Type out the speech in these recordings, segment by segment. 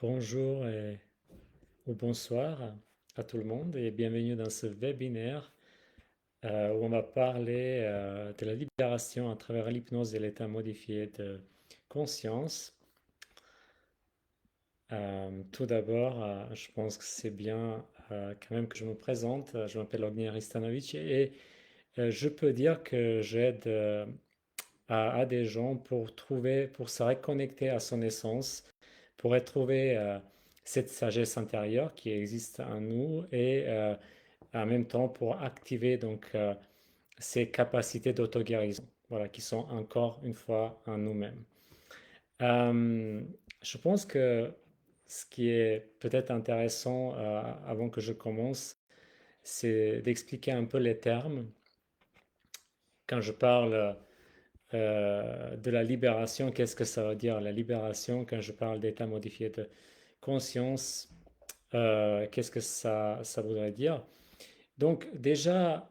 Bonjour ou bonsoir à tout le monde et bienvenue dans ce webinaire où on va parler de la libération à travers l'hypnose et l'état modifié de conscience. Tout d'abord, je pense que c'est bien quand même que je me présente. Je m'appelle Ognjen Ristanovic et je peux dire que j'aide à des gens pour trouver, pour se reconnecter à son essence, pour retrouver cette sagesse intérieure qui existe en nous et en même temps pour activer ces capacités d'auto-guérison, voilà, qui sont encore une fois en nous-mêmes. Euh, je pense que ce qui est peut-être intéressant avant que je commence, c'est d'expliquer un peu les termes. Quand je parle de la libération, qu'est-ce que ça veut dire la libération? Quand je parle d'état modifié de conscience, qu'est-ce que ça voudrait dire? Donc déjà,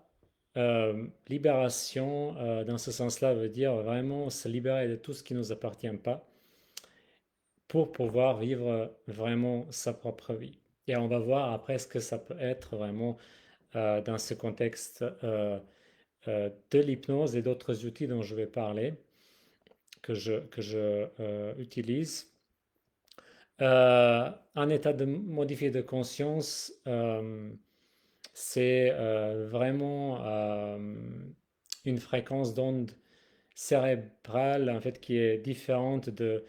libération dans ce sens-là veut dire vraiment se libérer de tout ce qui ne nous appartient pas pour pouvoir vivre vraiment sa propre vie. Et on va voir après ce que ça peut être vraiment dans ce contexte de l'hypnose et d'autres outils dont je vais parler, que je utilise. Un état de modifié de conscience, c'est vraiment une fréquence d'onde cérébrale en fait qui est différente de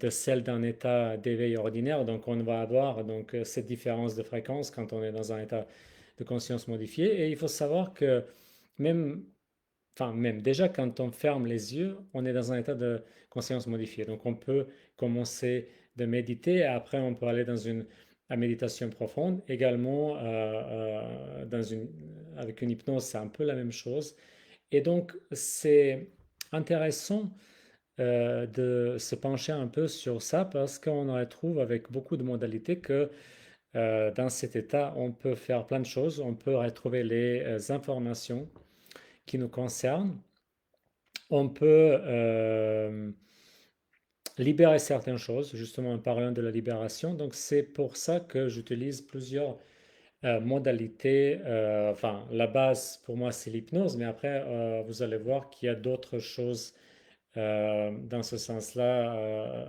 celle d'un état d'éveil ordinaire. Donc on va avoir cette différence de fréquence quand on est dans un état de conscience modifié. Et il faut savoir que même, enfin même déjà quand on ferme les yeux, on est dans un état de conscience modifié. Donc on peut commencer de méditer et après on peut aller dans une la méditation profonde. Également, avec une hypnose, c'est un peu la même chose. Et donc, c'est intéressant de se pencher un peu sur ça parce qu'on retrouve avec beaucoup de modalités que dans cet état, on peut faire plein de choses. On peut retrouver les informations qui nous concernent. On peut libérer certaines choses, justement en parlant de la libération. Donc, c'est pour ça que j'utilise plusieurs modalités. Enfin, la base pour moi, c'est l'hypnose, mais après, vous allez voir qu'il y a d'autres choses dans ce sens-là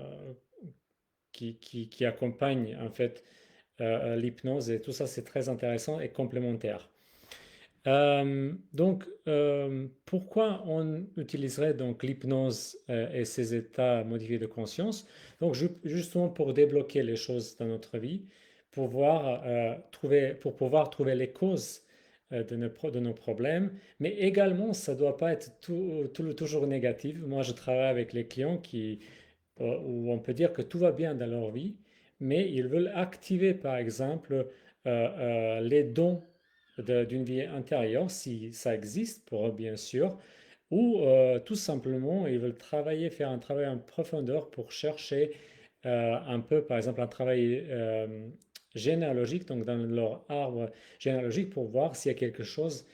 qui accompagnent en fait l'hypnose et tout ça, c'est très intéressant et complémentaire. Pourquoi on utiliserait donc l'hypnose et ces états modifiés de conscience? Donc, justement pour débloquer les choses dans notre vie, pour pouvoir trouver les causes de nos problèmes, mais également, ça ne doit pas être toujours négatif. Moi, je travaille avec les clients où on peut dire que tout va bien dans leur vie, mais ils veulent activer, par exemple, les dons d'une vie intérieure, si ça existe pour eux, bien sûr, ou tout simplement, ils veulent travailler, faire un travail en profondeur pour chercher un peu, par exemple, un travail généalogique, donc dans leur arbre généalogique, pour voir s'il y a quelque chose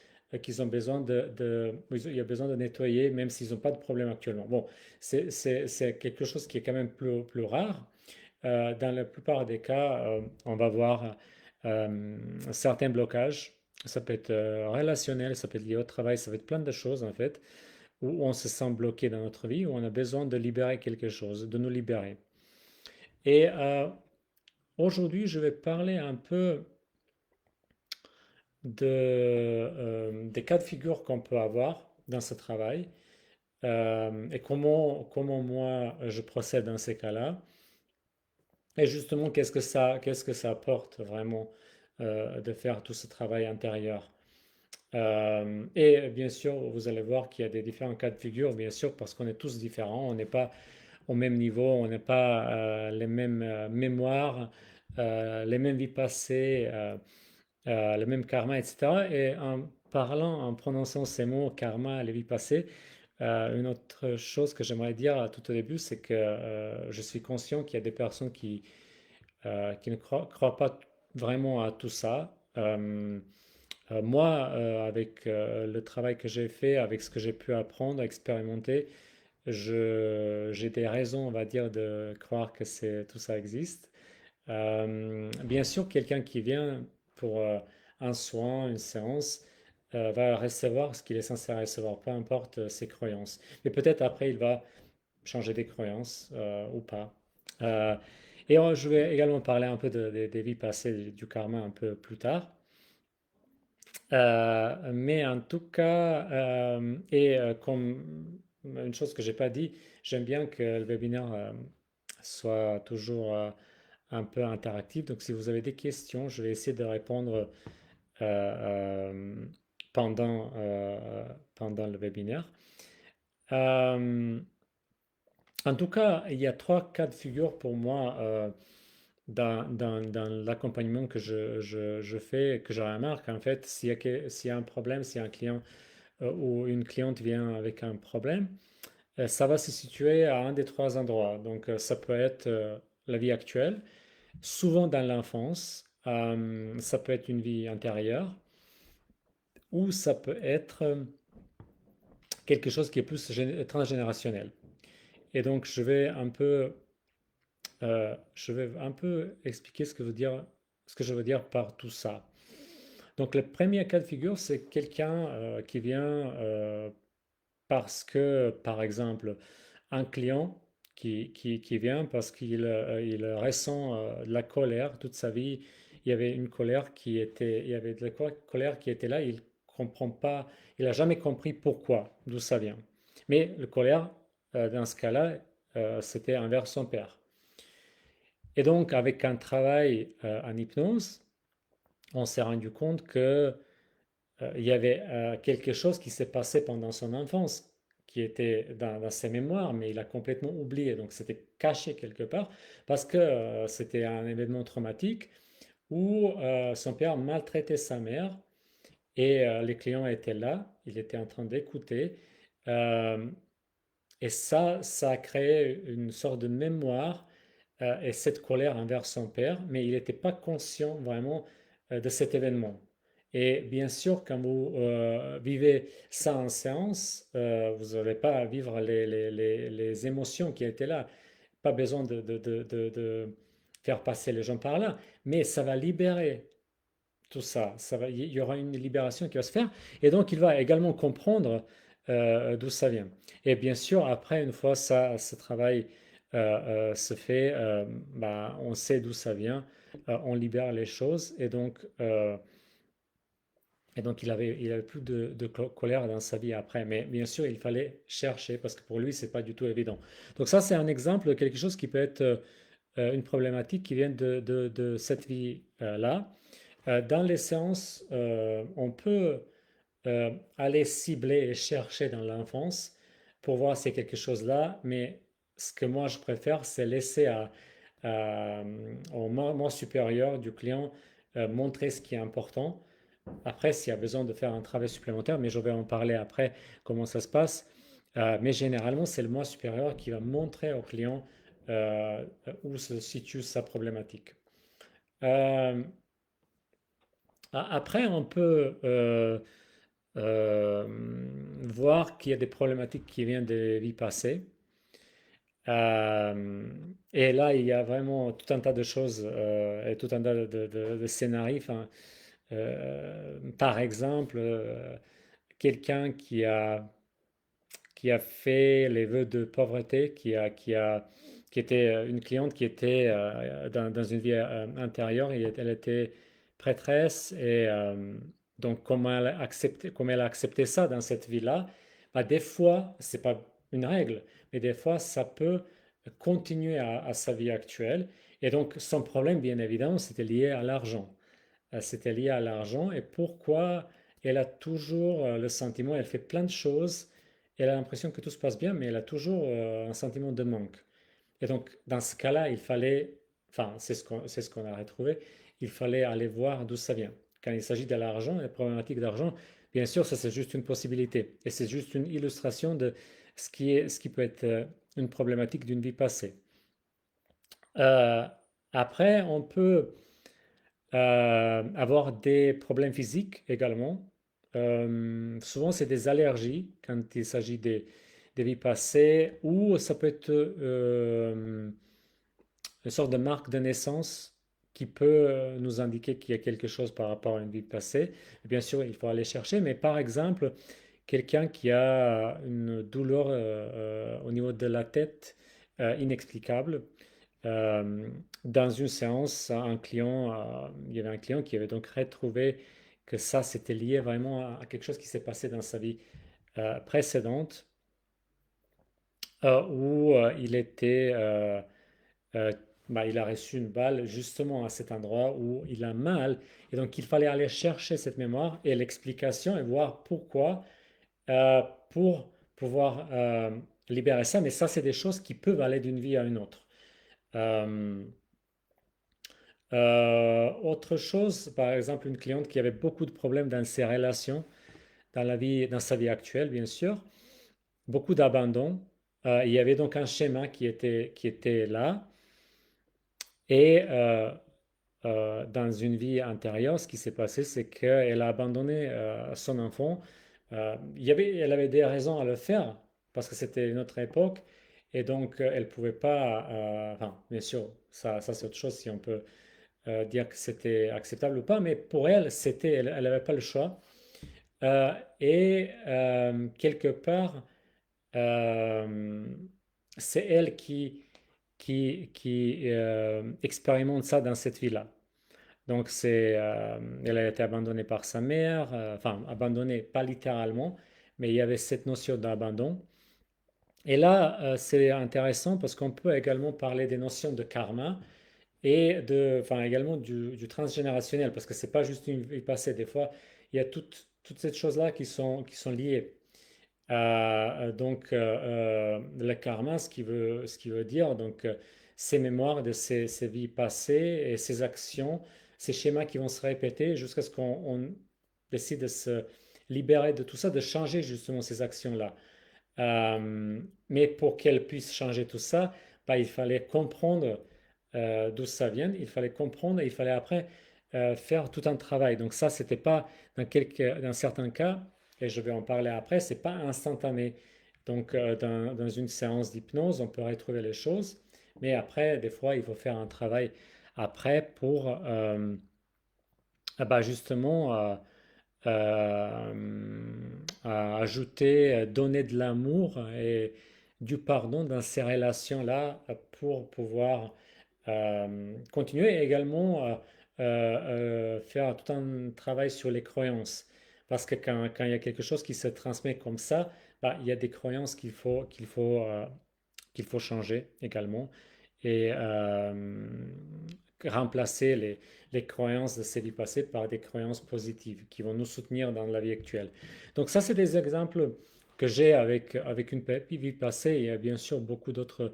qu'ils ont besoin il y a besoin de nettoyer, même s'ils n'ont pas de problème actuellement. Bon, c'est quelque chose qui est quand même plus rare. Dans la plupart des cas, on va voir certains blocages. Ça peut être relationnel, ça peut être lié au travail, ça peut être plein de choses en fait, où on se sent bloqué dans notre vie, où on a besoin de libérer quelque chose, de nous libérer. Et aujourd'hui, je vais parler un peu des cas de figure qu'on peut avoir dans ce travail et comment moi je procède dans ces cas-là. Et justement, qu'est-ce que ça apporte vraiment de faire tout ce travail intérieur? Et bien sûr, vous allez voir qu'il y a des différents cas de figure, bien sûr, parce qu'on est tous différents, on n'est pas au même niveau, on n'a pas les mêmes mémoires, les mêmes vies passées, le même karma, etc. Et en parlant, en prononçant ces mots, karma, les vies passées, une autre chose que j'aimerais dire tout au début, c'est que je suis conscient qu'il y a des personnes qui ne croient pas vraiment à tout ça. Moi, avec le travail que j'ai fait, avec ce que j'ai pu apprendre, expérimenter, j'ai des raisons, on va dire, de croire que tout ça existe. Bien sûr, quelqu'un qui vient pour un soin, une séance, va recevoir ce qu'il est censé recevoir, peu importe ses croyances. Mais peut-être après, il va changer des croyances ou pas. Euh, je vais également parler un peu des vies passées, du karma un peu plus tard. Mais en tout cas, comme une chose que j'ai pas dit, j'aime bien que le webinaire soit toujours un peu interactif. Donc, si vous avez des questions, je vais essayer de répondre euh, pendant, pendant le webinaire. Euh, En tout cas, il y a trois cas de figure pour moi dans l'accompagnement que je fais, que je remarque. En fait, s'il y a un problème, si un client ou une cliente vient avec un problème, ça va se situer à un des trois endroits. Donc, ça peut être la vie actuelle, souvent dans l'enfance, ça peut être une vie antérieure, ou ça peut être quelque chose qui est plus transgénérationnel. Et donc, je vais un peu expliquer ce que je veux dire par tout ça. Donc, le premier cas de figure, c'est quelqu'un qui vient parce que, par exemple, un client qui vient parce il ressent de la colère toute sa vie. Il y avait de la colère qui était là. Il comprend pas, il n'a jamais compris pourquoi, d'où ça vient. Mais le colère, dans ce cas-là, c'était envers son père. Et donc, avec un travail en hypnose, on s'est rendu compte que il y avait quelque chose qui s'est passé pendant son enfance, qui était dans ses mémoires, mais il a complètement oublié. Donc, c'était caché quelque part parce que c'était un événement traumatique où son père maltraitait sa mère et les clients étaient là, il était en train d'écouter. Euh, et ça a créé une sorte de mémoire et cette colère envers son père, mais il n'était pas conscient vraiment de cet événement. Et bien sûr, quand vous vivez ça en séance, vous n'allez pas vivre les émotions qui étaient là. Pas besoin de faire passer les gens par là, mais ça va libérer tout ça. Il y aura une libération qui va se faire. Et donc, il va également comprendre d'où ça vient. Et bien sûr, après, une fois ce travail se fait, bah, on sait d'où ça vient, on libère les choses. Et donc il avait plus de colère dans sa vie après. Mais bien sûr, il fallait chercher parce que pour lui, c'est pas du tout évident. Donc ça, c'est un exemple de quelque chose qui peut être une problématique qui vient de cette vie-là. Dans les séances, on peut aller cibler et chercher dans l'enfance pour voir si quelque chose là, mais ce que moi je préfère, c'est laisser au moi supérieur du client montrer ce qui est important. Après, s'il y a besoin de faire un travail supplémentaire, mais je vais en parler après comment ça se passe. Mais généralement, c'est le moi supérieur qui va montrer au client où se situe sa problématique. Euh, Après, on peut euh, voir qu'il y a des problématiques qui viennent des vies passées. Euh, et là, il y a vraiment tout un tas de choses et tout un tas de scénarios. Enfin, par exemple, quelqu'un qui a fait les vœux de pauvreté, qui était une cliente qui était dans une vie intérieure, elle était prêtresse et donc comment elle a accepté ça dans cette vie-là, bah, des fois, c'est pas une règle, mais des fois, ça peut continuer à sa vie actuelle. Et donc, son problème, bien évidemment, c'était lié à l'argent. C'était lié à l'argent et pourquoi elle a toujours le sentiment, elle fait plein de choses, elle a l'impression que tout se passe bien, mais elle a toujours un sentiment de manque. Et donc, dans ce cas-là, il fallait, enfin, c'est ce qu'on a retrouvé, il fallait aller voir d'où ça vient. Quand il s'agit de l'argent, la problématique d'argent, bien sûr, ça c'est juste une possibilité. Et c'est juste une illustration de ce qui peut être une problématique d'une vie passée. Euh, Après, on peut avoir des problèmes physiques également. Souvent, c'est des allergies quand il s'agit des vies passées, ou ça peut être une sorte de marque de naissance qui peut nous indiquer qu'il y a quelque chose par rapport à une vie passée. Et bien sûr, il faut aller chercher, mais par exemple, quelqu'un qui a une douleur au niveau de la tête inexplicable, euh, dans une séance, il y avait un client qui avait donc retrouvé que ça, c'était lié vraiment à quelque chose qui s'est passé dans sa vie précédente, où euh, il a reçu une balle justement à cet endroit où il a mal. Et donc, il fallait aller chercher cette mémoire et l'explication et voir pourquoi euh, pour pouvoir libérer ça. Mais ça, c'est des choses qui peuvent aller d'une vie à une autre. Euh, Autre chose, par exemple, une cliente qui avait beaucoup de problèmes dans ses relations, dans sa vie actuelle, bien sûr, beaucoup d'abandon. Il y avait donc un schéma qui était là. Et dans une vie antérieure, ce qui s'est passé, c'est qu'elle a abandonné son enfant. Elle avait des raisons à le faire parce que c'était une autre époque et donc elle pouvait pas. Enfin, bien sûr, ça c'est autre chose si on peut dire que c'était acceptable ou pas, mais pour elle, elle n'avait pas le choix. Quelque part, euh, c'est elle qui expérimente ça dans cette vie-là. Donc, elle a été abandonnée par sa mère, enfin, abandonnée, pas littéralement, mais il y avait cette notion d'abandon. Et là, c'est intéressant parce qu'on peut également parler des notions de karma enfin, également du transgénérationnel, parce que c'est pas juste une vie passée. Des fois, il y a toutes ces choses-là qui sont liées. Le karma, ce qui veut dire donc ces mémoires de ces vies passées et ces actions, ces schémas qui vont se répéter jusqu'à ce qu'on décide de se libérer de tout ça, de changer justement ces actions-là. Mais pour qu'elles puissent changer tout ça, bah, il fallait comprendre d'où ça vient, il fallait comprendre et il fallait après faire tout un travail. Donc ça, c'était pas dans certains cas, et je vais en parler après, c'est pas instantané. Donc dans une séance d'hypnose, on peut retrouver les choses, mais après, des fois, il faut faire un travail après pour justement ajouter, donner de l'amour et du pardon dans ces relations-là pour pouvoir continuer et également faire tout un travail sur les croyances. Parce que quand il y a quelque chose qui se transmet comme ça, bah, il y a des croyances qu'il faut changer également et remplacer les croyances de ces vies passées par des croyances positives qui vont nous soutenir dans la vie actuelle. Donc ça, c'est des exemples que j'ai avec une vie passée. Il y a bien sûr beaucoup d'autres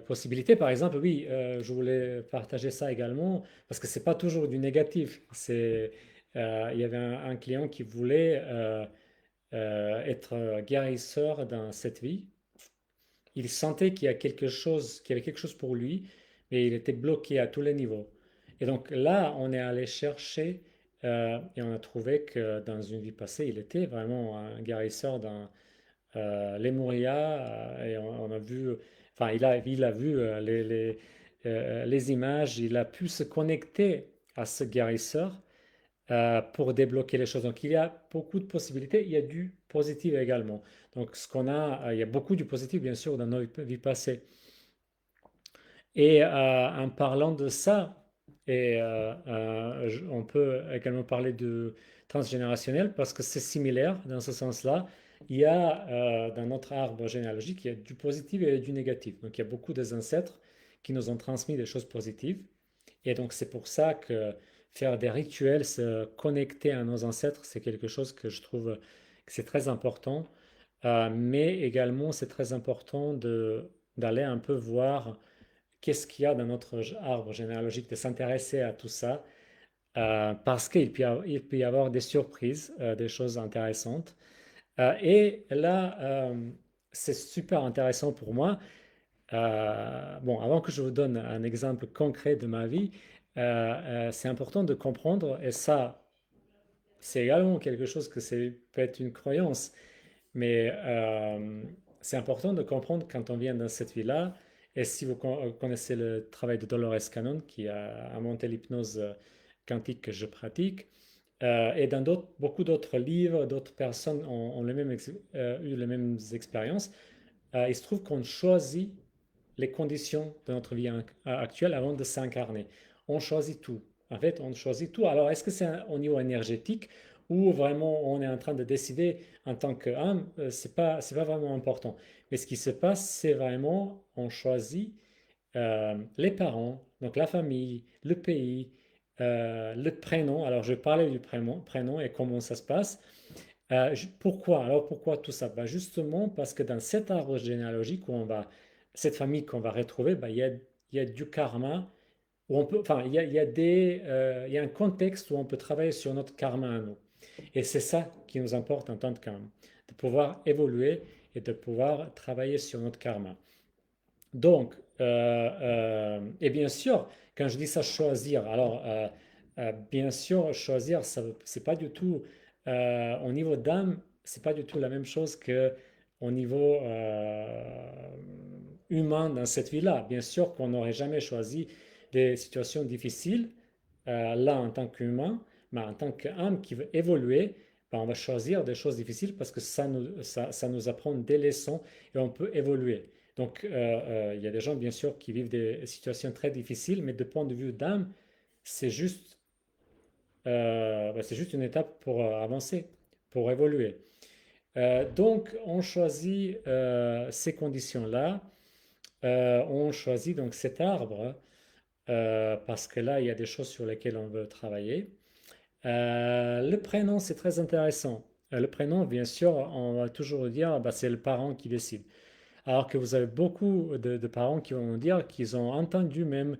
possibilités. Par exemple, oui, je voulais partager ça également parce que c'est pas toujours du négatif. Il y avait un client qui voulait être guérisseur dans cette vie. Il sentait qu'il y avait quelque chose pour lui, mais il était bloqué à tous les niveaux. Et donc là, on est allé chercher et on a trouvé que dans une vie passée, il était vraiment un guérisseur dans Lemuria et on a vu, enfin, il a vu les images, il a pu se connecter à ce guérisseur pour débloquer les choses. Donc, il y a beaucoup de possibilités. Il y a du positif également. Donc, il y a beaucoup du positif, bien sûr, dans nos vies passées. Et en parlant de ça, on peut également parler de transgénérationnel parce que c'est similaire dans ce sens-là. Il y a dans notre arbre généalogique, il y a du positif et du négatif. Donc il y a beaucoup des ancêtres qui nous ont transmis des choses positives. Et donc c'est pour ça que faire des rituels, se connecter à nos ancêtres, c'est quelque chose que je trouve que c'est très important. Mais également, c'est très important d'aller un peu voir qu'est-ce qu'il y a dans notre arbre généalogique, de s'intéresser à tout ça, parce il peut y avoir des surprises, des choses intéressantes. Et là, c'est super intéressant pour moi. Bon, avant que je vous donne un exemple concret de ma vie, c'est important de comprendre, et ça, c'est également quelque chose que c'est peut être une croyance, mais c'est important de comprendre quand on vient dans cette vie-là, et si vous connaissez le travail de Dolores Cannon, qui a inventé l'hypnose quantique que je pratique, et dans beaucoup d'autres livres, d'autres personnes ont eu les mêmes expériences, il se trouve qu'on choisit les conditions de notre vie actuelle avant de s'incarner. On choisit tout. En fait, on choisit tout. Alors, est-ce que c'est au niveau énergétique ou vraiment on est en train de décider en tant qu'âme? C'est pas vraiment important. Mais ce qui se passe, c'est vraiment on choisit les parents, donc la famille, le pays, le prénom. Alors, je parlais du prénom et comment ça se passe. Pourquoi? Alors pourquoi tout ça? Bah, justement parce que dans cet arbre généalogique cette famille qu'on va retrouver, bah, il y a du karma où on peut, enfin il y a un contexte où on peut travailler sur notre karma à nous. Et c'est ça qui nous importe en tant qu'âme, de pouvoir évoluer et de pouvoir travailler sur notre karma. Donc, et bien sûr, quand je dis ça, choisir, bien sûr, choisir, c'est pas du tout, au niveau d'âme, c'est pas du tout la même chose que au niveau humain dans cette vie-là. Bien sûr qu'on n'aurait jamais choisi des situations difficiles, là en tant qu'humain, mais en tant qu'âme qui veut évoluer, ben, on va choisir des choses difficiles parce que ça nous apprend des leçons et on peut évoluer. Donc, il y a des gens, bien sûr, qui vivent des situations très difficiles, mais de point de vue d'âme, c'est juste, c'est juste une étape pour avancer, pour évoluer. Donc, on choisit ces conditions-là. On choisit donc cet arbre parce que là, il y a des choses sur lesquelles on veut travailler. Le prénom, c'est très intéressant. Le prénom, bien sûr, on va toujours dire, bah, c'est le parent qui décide. Alors que vous avez beaucoup de parents qui vont dire qu'ils ont entendu même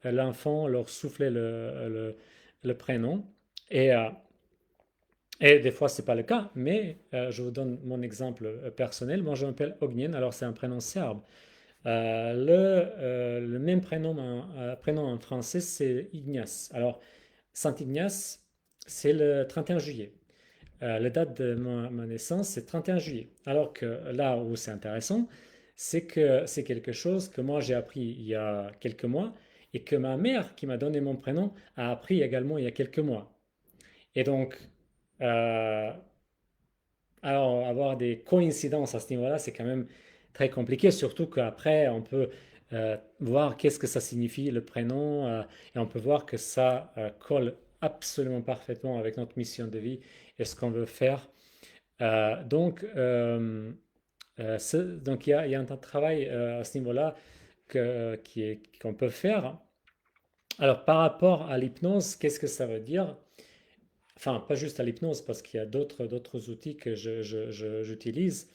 l'enfant leur souffler le prénom. Et, euh, et des fois, ce n'est pas le cas, mais je vous donne mon exemple personnel. Moi, je m'appelle Ognjen, alors c'est un prénom serbe. Le même prénom en français, c'est Ignace. Alors, Saint Ignace, c'est le 31 juillet. La date de ma naissance, c'est 31 juillet. Alors que là où c'est intéressant, c'est que c'est quelque chose que moi j'ai appris il y a quelques mois et que ma mère, qui m'a donné mon prénom, a appris également il y a quelques mois. Et donc, euh, alors avoir des coïncidences à ce niveau-là, c'est quand même très compliqué, surtout qu'après, on peut voir qu'est-ce que ça signifie le prénom et on peut voir que ça colle absolument parfaitement avec notre mission de vie et ce qu'on veut faire. Donc, il y a un travail à ce niveau-là qu'on peut faire. Alors, par rapport à l'hypnose, qu'est-ce que ça veut dire? Enfin, pas juste à l'hypnose, parce qu'il y a d'autres outils que j'utilise,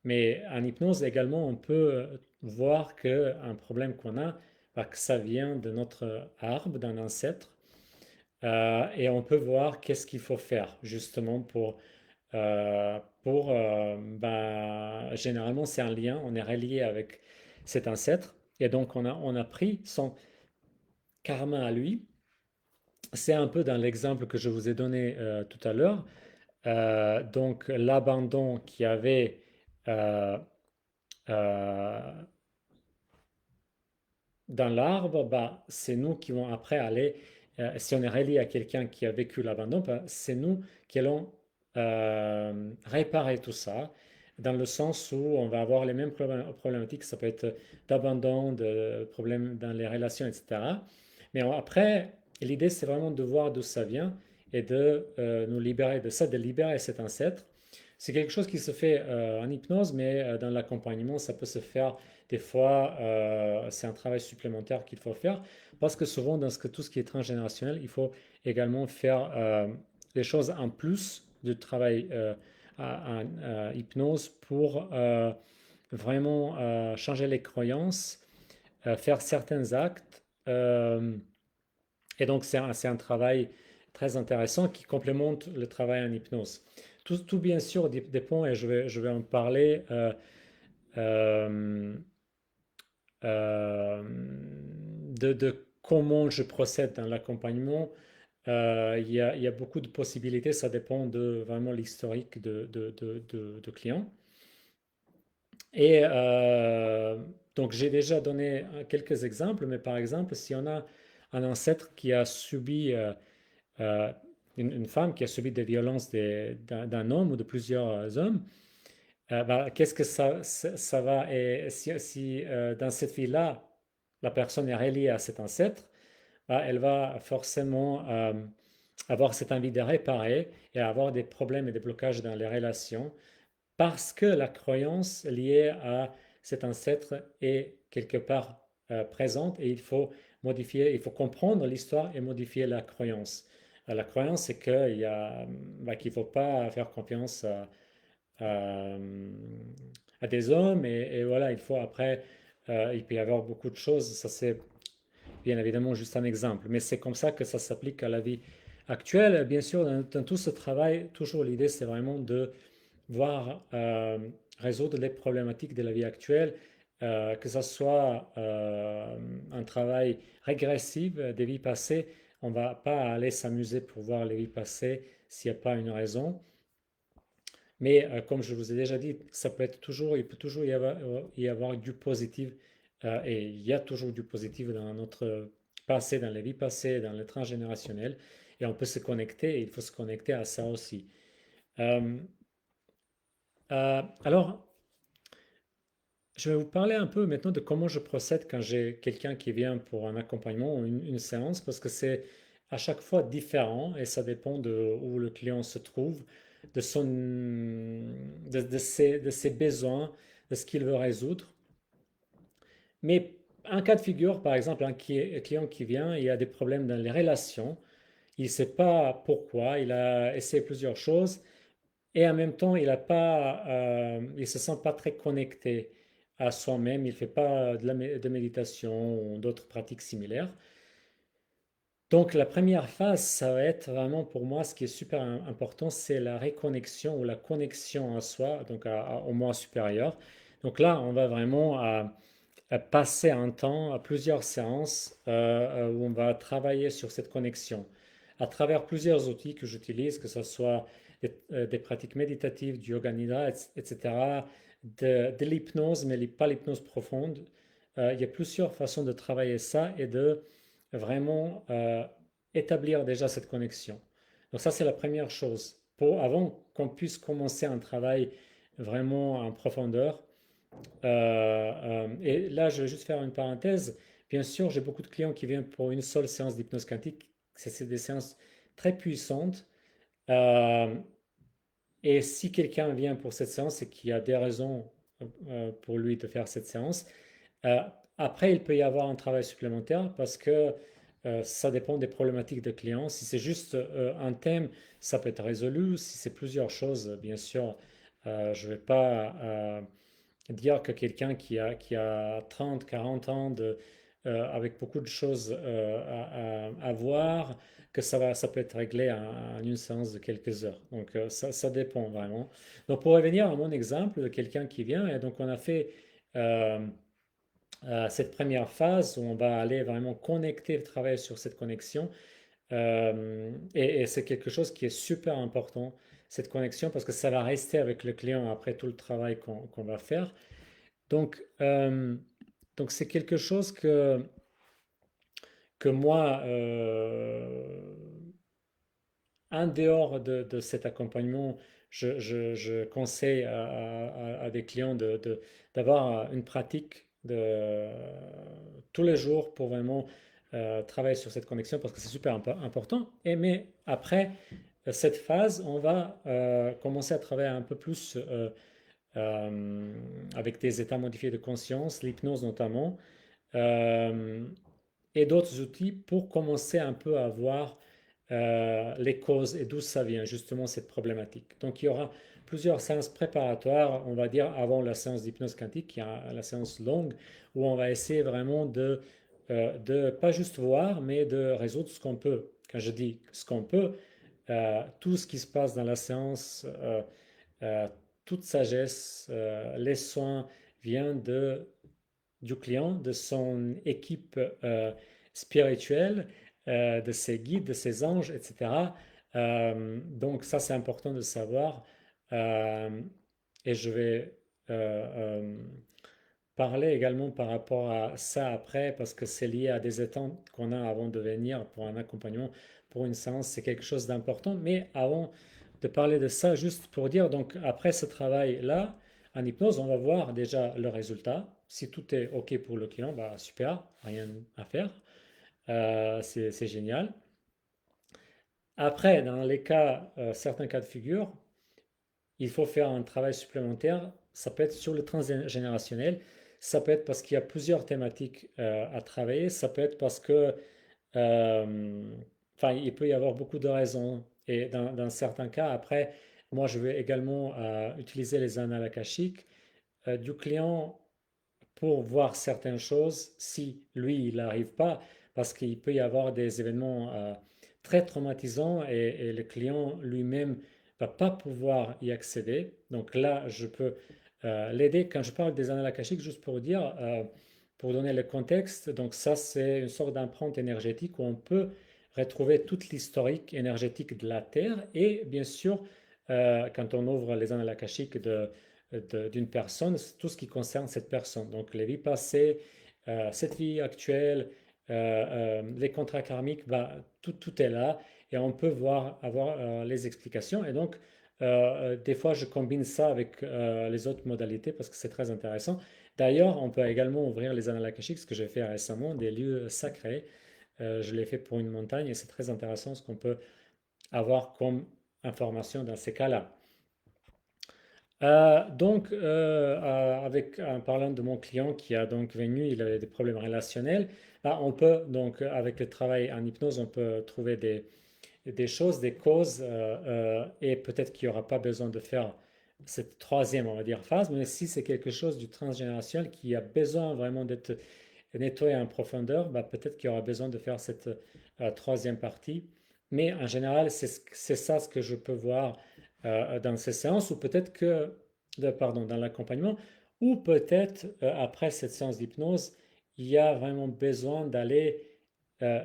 mais en hypnose également, on peut voir qu'un problème qu'on a, bah, que ça vient de notre arbre, d'un ancêtre, et on peut voir qu'est-ce qu'il faut faire justement généralement, c'est un lien, on est relié avec cet ancêtre, et donc on a pris son karma à lui. C'est un peu dans l'exemple que je vous ai donné tout à l'heure. Donc, l'abandon qu'il y avait euh, euh, dans l'arbre, bah, c'est nous qui vont après aller, si on est relié à quelqu'un qui a vécu l'abandon, bah, c'est nous qui allons réparer tout ça, dans le sens où on va avoir les mêmes problématiques, ça peut être d'abandon, de problèmes dans les relations, etc. Mais après, l'idée, c'est vraiment de voir d'où ça vient et de nous libérer de ça, de libérer cet ancêtre. C'est quelque chose qui se fait en hypnose, mais dans l'accompagnement, ça peut se faire des fois, c'est un travail supplémentaire qu'il faut faire parce que souvent, tout ce qui est transgénérationnel, il faut également faire des choses en plus du travail en hypnose pour vraiment changer les croyances, faire certains actes. Et donc, c'est un travail très intéressant qui complémente le travail en hypnose. Tout bien sûr dépend, et je vais en parler. Euh, euh, de comment je procède dans l'accompagnement. Il y a beaucoup de possibilités, ça dépend de vraiment l'historique de clients. Et donc j'ai déjà donné quelques exemples, mais par exemple, si on a un ancêtre qui a subi, euh, une femme qui a subi des violences d'un homme ou de plusieurs hommes, bah, qu'est-ce que ça va, et si dans cette vie-là, la personne est reliée à cet ancêtre, bah, elle va forcément avoir cette envie de réparer et avoir des problèmes et des blocages dans les relations parce que la croyance liée à cet ancêtre est quelque part présente et il faut modifier, il faut comprendre l'histoire et modifier la croyance. La croyance, c'est bah, qu'il ne faut pas faire confiance à, à des hommes et voilà, il faut après, il peut y avoir beaucoup de choses, ça c'est bien évidemment juste un exemple, mais c'est comme ça que ça s'applique à la vie actuelle. Bien sûr, dans tout ce travail, toujours l'idée c'est vraiment de voir résoudre les problématiques de la vie actuelle, que ce soit un travail régressif des vies passées. On ne va pas aller s'amuser pour voir les vies passées s'il n'y a pas une raison. Mais comme je vous ai déjà dit, ça peut être toujours, il peut toujours y avoir du positif et il y a toujours du positif dans notre passé, dans les vies passées, dans le transgénérationnel. Et on peut se connecter, et il faut se connecter à ça aussi. Euh, alors, je vais vous parler un peu maintenant de comment je procède quand j'ai quelqu'un qui vient pour un accompagnement ou une séance, parce que c'est à chaque fois différent et ça dépend de où le client se trouve, de ses besoins, de ce qu'il veut résoudre. Mais un cas de figure, par exemple, un client qui vient, il a des problèmes dans les relations, il ne sait pas pourquoi, il a essayé plusieurs choses et en même temps, il se sent pas très connecté à soi-même. Il fait pas de méditation ou d'autres pratiques similaires. Donc, la première phase, ça va être vraiment pour moi, ce qui est super important, c'est la réconnexion ou la connexion à soi, donc au moi supérieur. Donc là, on va vraiment passer un temps, à plusieurs séances où on va travailler sur cette connexion à travers plusieurs outils que j'utilise, que ce soit des pratiques méditatives, du yoga nidra, etc., de l'hypnose, mais pas l'hypnose profonde. Il y a plusieurs façons de travailler ça et de vraiment établir déjà cette connexion. Donc ça, c'est la première chose. Avant qu'on puisse commencer un travail vraiment en profondeur, et là, je vais juste faire une parenthèse. Bien sûr, j'ai beaucoup de clients qui viennent pour une seule séance d'hypnose quantique. C'est des séances très puissantes. Euh, et si quelqu'un vient pour cette séance, c'est qu'il y a des raisons pour lui de faire cette séance. Euh, Après, il peut y avoir un travail supplémentaire parce que ça dépend des problématiques de clients. Si c'est juste un thème, ça peut être résolu. Si c'est plusieurs choses, bien sûr, je ne vais pas dire que quelqu'un qui a 30, 40 ans avec beaucoup de choses à voir, que ça peut être réglé en une séance de quelques heures. Donc ça dépend vraiment. Donc pour revenir à mon exemple de quelqu'un qui vient, et donc on a fait euh, cette première phase où on va aller vraiment connecter, travailler sur cette connexion. Et c'est quelque chose qui est super important, cette connexion, parce que ça va rester avec le client après tout le travail qu'on va faire. Donc, donc c'est quelque chose que moi, en dehors de cet accompagnement, je conseille à des clients d'avoir une pratique tous les jours pour vraiment travailler sur cette connexion parce que c'est super important. Mais après cette phase, on va commencer à travailler un peu plus avec des états modifiés de conscience, l'hypnose notamment, euh, et d'autres outils pour commencer un peu à voir les causes et d'où ça vient justement cette problématique. Donc il y aura plusieurs séances préparatoires, on va dire, avant la séance d'hypnose quantique, qui est la séance longue, où on va essayer vraiment de pas juste voir, mais de résoudre ce qu'on peut. Quand je dis ce qu'on peut, tout ce qui se passe dans la séance, euh, toute sagesse, les soins viennent du client, de son équipe spirituelle, de ses guides, de ses anges, etc. Donc ça, c'est important de savoir. Euh, et je vais euh, parler également par rapport à ça après, parce que c'est lié à des attentes qu'on a avant de venir pour un accompagnement, pour une séance, c'est quelque chose d'important. Mais avant de parler de ça, juste pour dire, donc après ce travail-là, en hypnose, on va voir déjà le résultat. Si tout est OK pour le client, bah super, rien à faire. C'est génial. Après, dans les cas, certains cas de figure, il faut faire un travail supplémentaire. Ça peut être sur le transgénérationnel, ça peut être parce qu'il y a plusieurs thématiques à travailler, ça peut être parce que, euh, enfin, il peut y avoir beaucoup de raisons. Et dans certains cas, après, moi, je vais également utiliser les annales akashiques du client pour voir certaines choses si lui, il n'arrive pas, parce qu'il peut y avoir des événements très traumatisants et le client lui-même va pas pouvoir y accéder. Donc là, je peux l'aider. Quand je parle des annales akashiques, juste pour dire, pour donner le contexte, donc ça, c'est une sorte d'empreinte énergétique où on peut retrouver toute l'historique énergétique de la Terre et bien sûr, quand on ouvre les annales akashiques d'une personne, tout ce qui concerne cette personne. Donc les vies passées, cette vie actuelle, les contrats karmiques, bah, tout est là et on peut voir, avoir les explications. Et donc, des fois, je combine ça avec les autres modalités parce que c'est très intéressant. D'ailleurs, on peut également ouvrir les annales akashiques, ce que j'ai fait récemment, des lieux sacrés. Je l'ai fait pour une montagne et c'est très intéressant ce qu'on peut avoir comme information dans ces cas-là. En parlant de mon client qui a donc venu, il avait des problèmes relationnels. Là, on peut donc, avec le travail en hypnose, on peut trouver des choses, des causes, et peut-être qu'il n'y aura pas besoin de faire cette troisième, on va dire, phase, mais si c'est quelque chose du transgénérationnel qui a besoin vraiment d'être nettoyé en profondeur, bah, peut-être qu'il y aura besoin de faire cette troisième partie. Mais en général, c'est ça ce que je peux voir dans ces séances, ou peut-être que, pardon, dans l'accompagnement, ou peut-être après cette séance d'hypnose, il y a vraiment besoin d'aller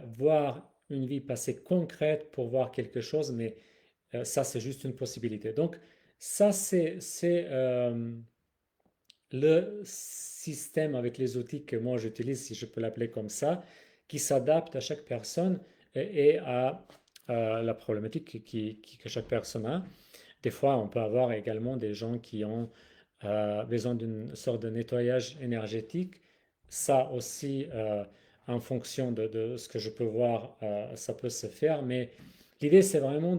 voir une vie passée concrète pour voir quelque chose, mais ça, c'est juste une possibilité. Donc, ça, c'est le système avec les outils que moi j'utilise, si je peux l'appeler comme ça, qui s'adapte à chaque personne et à la problématique que chaque personne a. Des fois, on peut avoir également des gens qui ont besoin d'une sorte de nettoyage énergétique. Ça aussi, en fonction de ce que je peux voir, ça peut se faire. Mais l'idée, c'est vraiment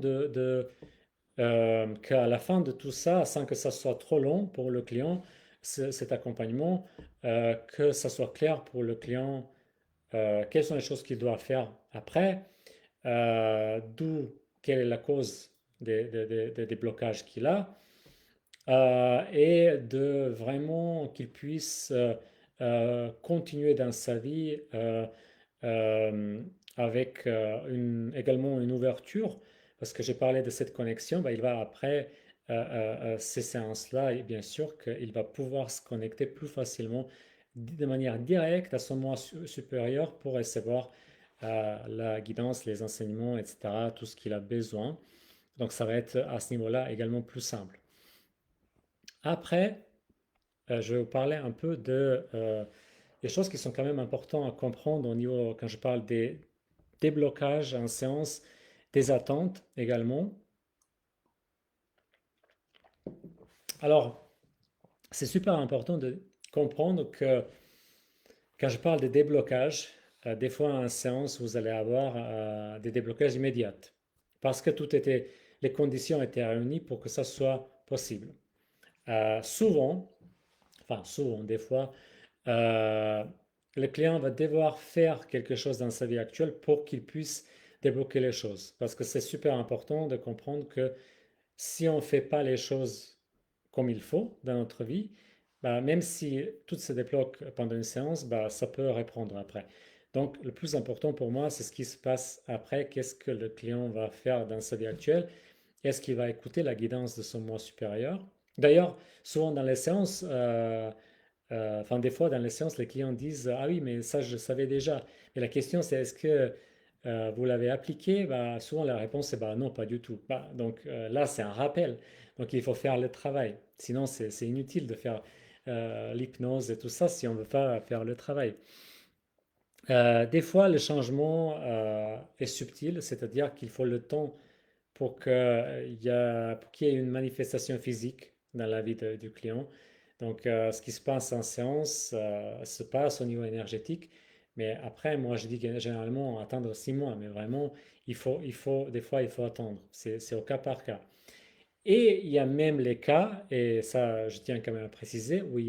qu'à la fin de tout ça, sans que ça soit trop long pour le client, cet accompagnement, que ça soit clair pour le client quelles sont les choses qu'il doit faire après, d'où quelle est la cause des blocages qu'il a, et de vraiment qu'il puisse continuer dans sa vie euh, avec également une ouverture, parce que j'ai parlé de cette connexion, bah, il va après ces séances-là, et bien sûr qu'il va pouvoir se connecter plus facilement de manière directe à son moi supérieur pour recevoir la guidance, les enseignements, etc., tout ce qu'il a besoin. Donc ça va être à ce niveau-là également plus simple. Après, je vais vous parler un peu des choses qui sont quand même importantes à comprendre au niveau, quand je parle des déblocages en séance, des attentes également. Alors, c'est super important de comprendre que quand je parle de déblocage, des fois en séance, vous allez avoir des déblocages immédiats parce que les conditions étaient réunies pour que ça soit possible. Souvent, enfin souvent, des fois, euh, le client va devoir faire quelque chose dans sa vie actuelle pour qu'il puisse débloquer les choses. Parce que c'est super important de comprendre que si on ne fait pas les choses comme il faut dans notre vie, bah, même si tout se débloque pendant une séance, bah, ça peut reprendre après. Donc, le plus important pour moi, c'est ce qui se passe après. Qu'est-ce que le client va faire dans sa vie actuelle? Est-ce qu'il va écouter la guidance de son moi supérieur? D'ailleurs, souvent dans les séances, enfin des fois dans les séances, les clients disent, ah oui, mais ça je savais déjà. Mais la question c'est est-ce que vous l'avez appliqué? Bah, souvent la réponse est bah, non, pas du tout. Bah, donc là, c'est un rappel. Donc il faut faire le travail. Sinon, c'est inutile de faire l'hypnose et tout ça si on ne veut pas faire le travail. Des fois, le changement est subtil, c'est-à-dire qu'il faut le temps pour qu'il y ait une manifestation physique dans la vie du client. Donc, ce qui se passe en séance se passe au niveau énergétique. Mais après, moi, je dis que généralement, attendre 6 mois. Mais vraiment, des fois, il faut attendre. C'est au cas par cas. Et il y a même les cas, et ça, je tiens quand même à préciser, où il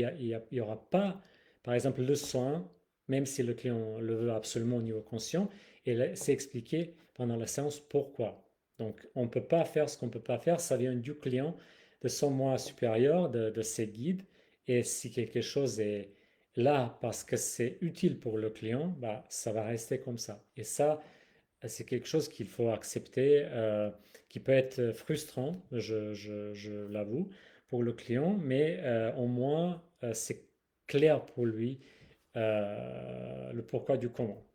y aura pas, par exemple, le soin, même si le client le veut absolument au niveau conscient, et là, c'est expliqué pendant la séance pourquoi. Donc, on ne peut pas faire ce qu'on ne peut pas faire, ça vient du client, de son moi supérieur, de ses guides, et si quelque chose est là parce que c'est utile pour le client, bah, ça va rester comme ça. Et ça, c'est quelque chose qu'il faut accepter, qui peut être frustrant, je l'avoue, pour le client, mais au moins c'est clair pour lui le pourquoi du comment.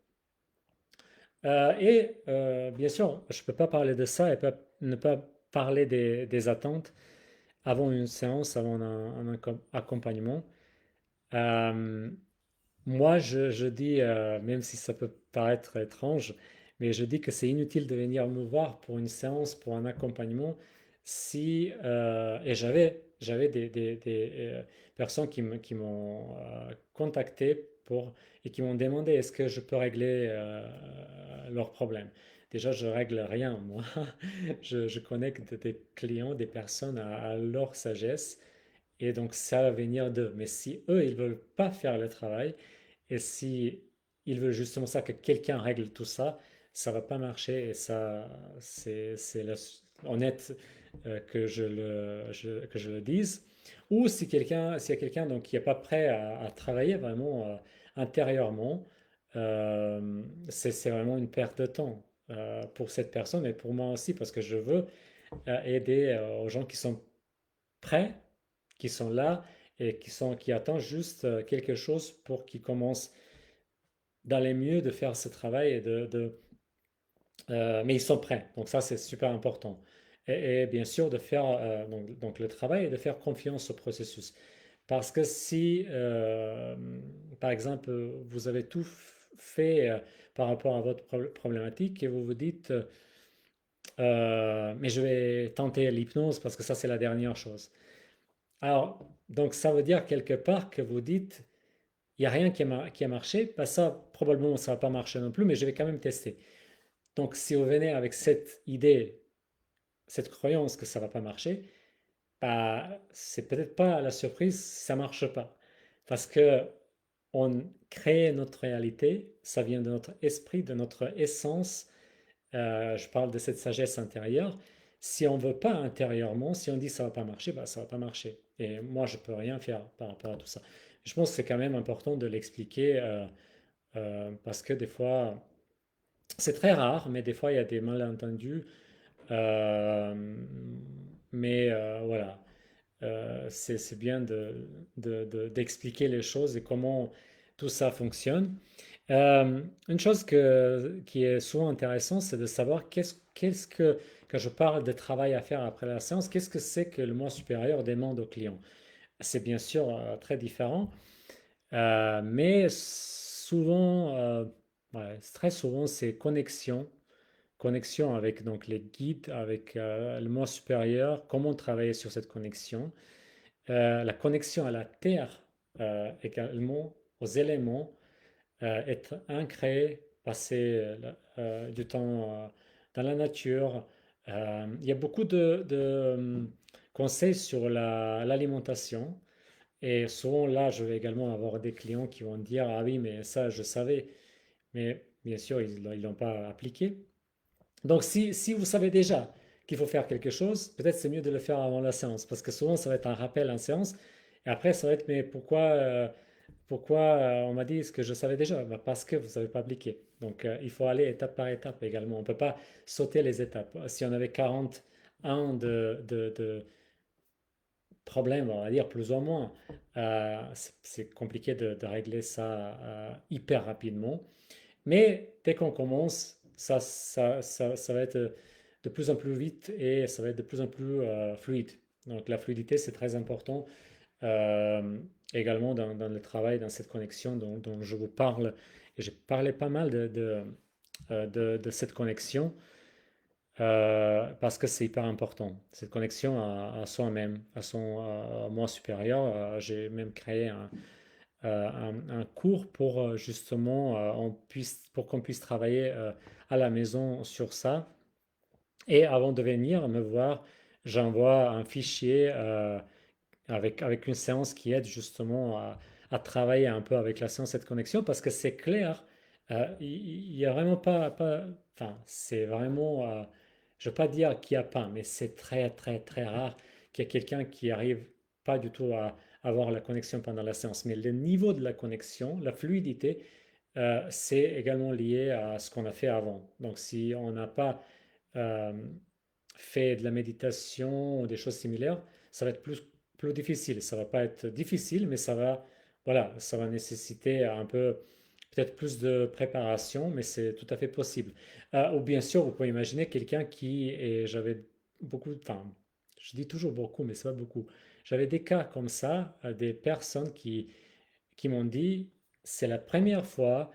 Bien sûr, je ne peux pas parler de ça et ne pas parler des attentes avant une séance, avant un accompagnement. Euh, Moi, je dis, même si ça peut paraître étrange, mais je dis que c'est inutile de venir me voir pour une séance, pour un accompagnement, si, et j'avais des personnes qui m'ont contacté et qui m'ont demandé est-ce que je peux régler leurs problèmes. Déjà, je règle rien, moi. Je connecte des clients, des personnes à leur sagesse, et donc ça va venir d'eux. Mais si eux, ils veulent pas faire le travail, et si il veut justement ça, que quelqu'un règle tout ça, ça va pas marcher. Et ça, honnête que je le dise. Ou si s'il y a quelqu'un donc, qui n'est pas prêt à travailler vraiment intérieurement, c'est vraiment une perte de temps pour cette personne et pour moi aussi, parce que je veux aider aux gens qui sont prêts, qui sont là et qui attendent juste quelque chose pour qu'ils commencent dans les mieux de faire ce travail mais ils sont prêts. Donc ça, c'est super important. Et bien sûr, de faire donc le travail et de faire confiance au processus. Parce que si, par exemple, vous avez tout fait par rapport à votre problématique et vous vous dites, mais je vais tenter l'hypnose parce que ça, c'est la dernière chose. Alors, donc ça veut dire quelque part que vous dites, il n'y a rien qui a marché, bah ça, probablement, ça ne va pas marcher non plus, mais je vais quand même tester. Donc, si vous venez avec cette idée, cette croyance que ça ne va pas marcher, bah, c'est peut-être pas la surprise, ça ne marche pas. Parce que on crée notre réalité, ça vient de notre esprit, de notre essence. Je parle de cette sagesse intérieure. Si on ne veut pas intérieurement, si on dit ça ne va pas marcher, bah, ça ne va pas marcher. Et moi, je ne peux rien faire par rapport à tout ça. Je pense que c'est quand même important de l'expliquer parce que des fois, c'est très rare, mais des fois, il y a des malentendus. Euh, mais voilà, c'est bien d'expliquer les choses et comment tout ça fonctionne. Une chose qui est souvent intéressante, c'est de savoir quand je parle de travail à faire après la séance, qu'est-ce que c'est que le moi supérieur demande au client? C'est bien sûr très différent, mais souvent, ouais, très souvent, c'est connexion avec donc les guides, avec le moi supérieur, comment travailler sur cette connexion, la connexion à la terre également, aux éléments, être ancré, passer du temps dans la nature. Il y a beaucoup de conseils sur l'alimentation. Et souvent là, je vais également avoir des clients qui vont dire, ah oui, mais ça, je savais. Mais bien sûr, ils ne l'ont pas appliqué. Donc, si vous savez déjà qu'il faut faire quelque chose, peut-être c'est mieux de le faire avant la séance, parce que souvent ça va être un rappel en séance, et après ça va être, mais pourquoi on m'a dit ce que je savais déjà? Bah, parce que vous n'avez pas appliqué. Donc, il faut aller étape par étape également. On ne peut pas sauter les étapes. Si on avait 41 de problèmes, on va dire plus ou moins, c'est compliqué de régler ça hyper rapidement. Mais dès qu'on commence, ça va être de plus en plus vite et ça va être de plus en plus fluide. Donc la fluidité, c'est très important euh, également dans le travail, dans cette connexion dont je vous parle. Et j'ai parlé pas mal de cette connexion parce que c'est hyper important. Cette connexion à soi-même, à son moi supérieur. J'ai même créé un cours pour justement pour qu'on puisse travailler à la maison sur ça. Et avant de venir me voir, j'envoie un fichier avec une séance qui aide justement à travailler un peu avec la séance cette connexion parce que c'est clair, il n'y a vraiment enfin, c'est vraiment, je ne veux pas dire qu'il n'y a pas, mais c'est très, très, très rare qu'il y ait quelqu'un qui arrive pas du tout à avoir la connexion pendant la séance. Mais le niveau de la connexion, la fluidité, c'est également lié à ce qu'on a fait avant. Donc, si on n'a pas euh, fait de la méditation ou des choses similaires, ça va être plus difficile. Ça va pas être difficile, mais voilà, ça va nécessiter un peu, peut-être plus de préparation, mais c'est tout à fait possible. Ou bien sûr, vous pouvez imaginer quelqu'un et j'avais beaucoup, enfin, je dis toujours beaucoup, mais c'est pas beaucoup. J'avais des cas comme ça, des personnes qui m'ont dit, c'est la première fois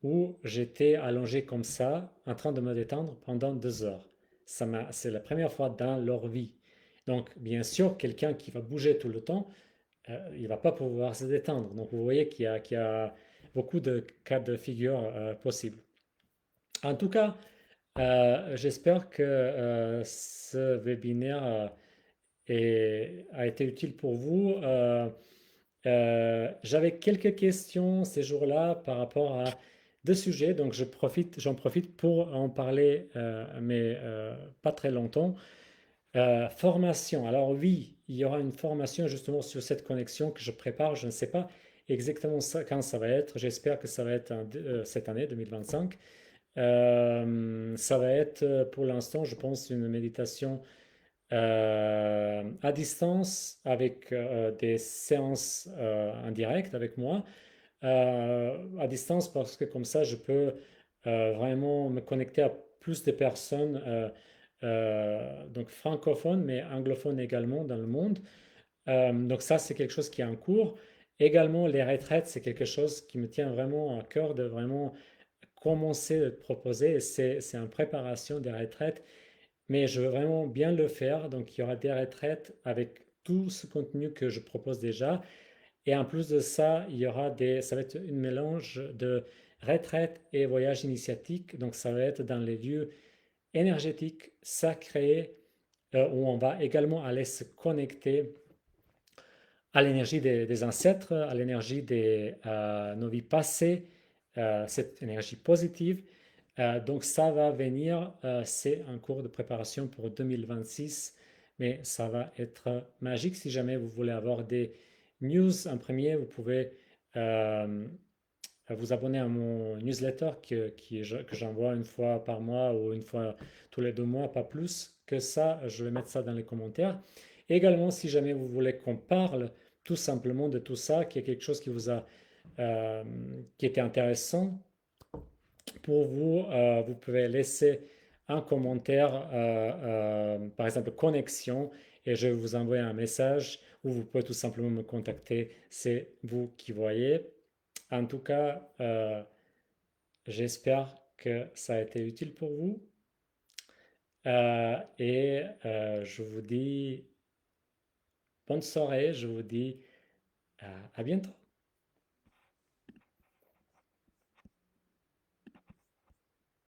où j'étais allongé comme ça, en train de me détendre pendant 2 heures. C'est la première fois dans leur vie. Donc, bien sûr, quelqu'un qui va bouger tout le temps, il ne va pas pouvoir se détendre. Donc, vous voyez qu'il y a beaucoup de cas de figure possibles. En tout cas, j'espère que ce webinaire a été utile pour vous. J'avais quelques questions ces jours-là par rapport à deux sujets, donc j'en profite pour en parler, mais pas très longtemps. Formation. Alors oui, il y aura une formation justement sur cette connexion que je prépare. Je ne sais pas exactement quand ça va être. J'espère que ça va être cette année 2025. Ça va être pour l'instant, je pense, une méditation à distance avec des séances en direct avec moi. À distance parce que comme ça, je peux vraiment me connecter à plus de personnes, donc francophones, mais anglophones également dans le monde. Donc ça, c'est quelque chose qui est en cours. Également, les retraites, c'est quelque chose qui me tient vraiment à cœur de vraiment commencer à proposer. Et c'est en préparation des retraites, mais je veux vraiment bien le faire. Donc il y aura des retraites avec tout ce contenu que je propose déjà. Et en plus de ça, ça va être un mélange de retraite et voyage initiatique. Donc, ça va être dans les lieux énergétiques, sacrés, où on va également aller se connecter à l'énergie des ancêtres, à l'énergie de nos vies passées, cette énergie positive. Donc, ça va venir, c'est un cours de préparation pour 2026, mais ça va être magique. Si jamais vous voulez avoir des news en premier, vous pouvez euh, vous abonner à mon newsletter que j'envoie une fois par mois ou une fois tous les 2 mois, pas plus que ça. Je vais mettre ça dans les commentaires. Également, si jamais vous voulez qu'on parle tout simplement de tout ça, qui est quelque chose euh, qui était intéressant pour vous, vous pouvez laisser un commentaire, par exemple connexion, et je vais vous envoyer un message ou vous pouvez tout simplement me contacter. C'est vous qui voyez. En tout cas, j'espère que ça a été utile pour vous. Et je vous dis bonne soirée, je vous dis à bientôt.